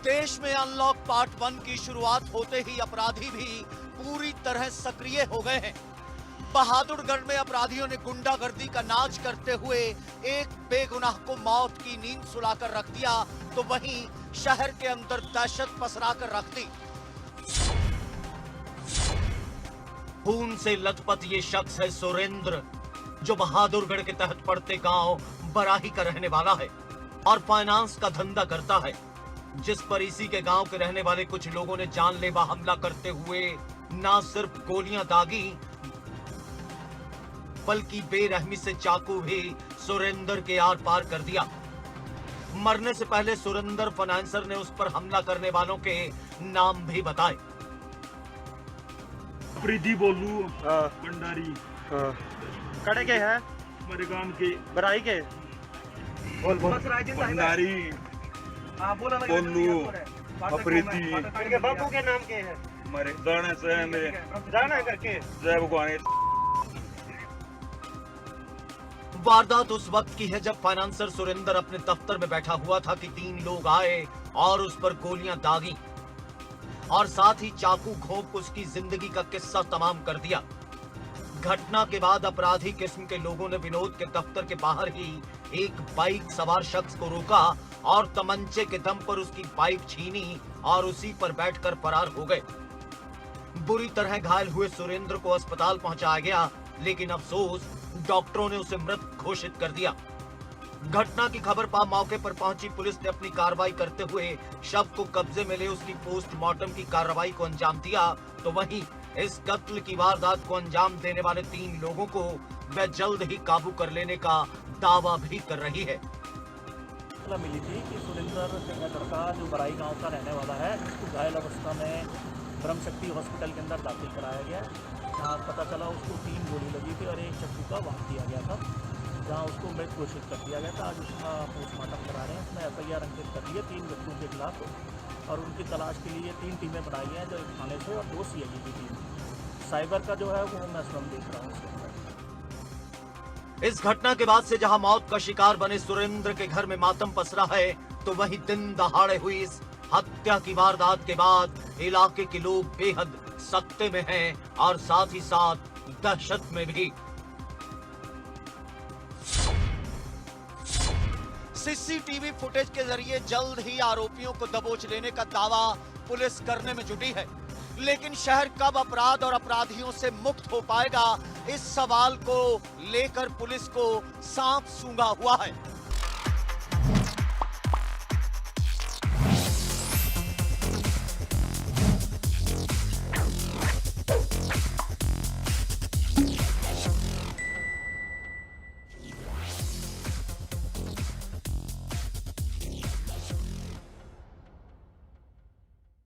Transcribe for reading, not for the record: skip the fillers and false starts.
देश में unlock part 1 की शुरुआत होते ही अपराधी भी पूरी तरह सक्रिय हो गए हैं। बहादुरगढ़ में अपराधियों ने गुंडागर्दी का नाच करते हुए एक बेगुनाह को मौत की नींद सुलाकर रख दिया, तो वहीं शहर के अंदर दहशत पसराकर रख दी। खून से लथपथ ये शख्स है सुरेंद्र, जो बहादुरगढ़ के तहत पड़ते गांव बराही का रहने वाला है और फाइनेंस का धंधा करता है, जिस पर इसी के गांव के रहने वाले कुछ लोगों ने जानलेवा हमला करते हुए न सिर्फ गोलियां दागी, बल्कि बेरहमी से चाकू भी सुरेंद्र के आर पार कर दिया। मरने से पहले सुरेंद्र फाइनेंसर ने उस पर हमला करने वालों के नाम भी बताए। प्रीति बोलू भंडारी कड़े के है मेरे गांव के बराई के भंडारी बोलू प्रीति इनके बापू के नाम के है हमारे दाने से मेरे जाना करके जय भगवान। वारदात उस वक्त की है जब फाइनेंसर सुरेंद्र अपने दफ्तर में बैठा हुआ था कि 3 लोग आए और उस पर गोलियां दागी और साथ ही चाकू घोंप उसकी जिंदगी का किस्सा तमाम कर दिया। घटना के बाद अपराधी किस्म के लोगों ने विनोद के दफ्तर के बाहर ही एक बाइक सवार शख्स को रोका और तमंचे के दम पर उसकी बाइक छीनी और उसी पर बैठकर फरार हो गए। बुरी तरह घायल हुए सुरेंद्र को अस्पताल पहुंचाया गया, लेकिन अफसोस डॉक्टरों ने उसे मृत घोषित कर दिया। घटना की खबर पा मौके पर पहुंची पुलिस ने अपनी कार्रवाई करते हुए शव को कब्जे में ले उसकी पोस्टमार्टम की कार्रवाई को अंजाम दिया, तो वहीं इस कत्ल की वारदात को अंजाम देने वाले 3 लोगों को वह जल्द ही काबू कर लेने का दावा भी कर रही है। मिली थी कि सुरेंद्र लड़का जो बराई गांव का रहने वाला है, उसको घायल अवस्था में ब्रह्म शक्ति हॉस्पिटल के अंदर दाखिल कराया गया। जहाँ पता चला उसको 3 गोली लगी थी और 1 चाकू का वार किया गया था, जहाँ उसको मृत घोषित कर दिया गया था। आज उसका पोस्टमार्टम करा रहे हैं। उसमें FIR अंकित कर दी है 3 व्यक्तियों के खिलाफ और उनकी तलाश के लिए 3 टीमें बनाई हैं, जो 1 थाने से और 2 CID की टीम। साइबर का जो है वो मैं स्वयं देख रहा हूँ। इस घटना के बाद से जहां मौत का शिकार बने सुरेंद्र के घर में मातम पसरा है, तो वहीं दिन दहाड़े हुई इस हत्या की वारदात के बाद इलाके के लोग बेहद सख्ते में हैं और साथ ही साथ दहशत में भी। CCTV फुटेज के जरिए जल्द ही आरोपियों को दबोच लेने का दावा पुलिस करने में जुटी है, लेकिन शहर कब अपराध और अपराधियों से मुक्त हो पाएगा, इस सवाल को लेकर पुलिस को सांप सूंघा हुआ है।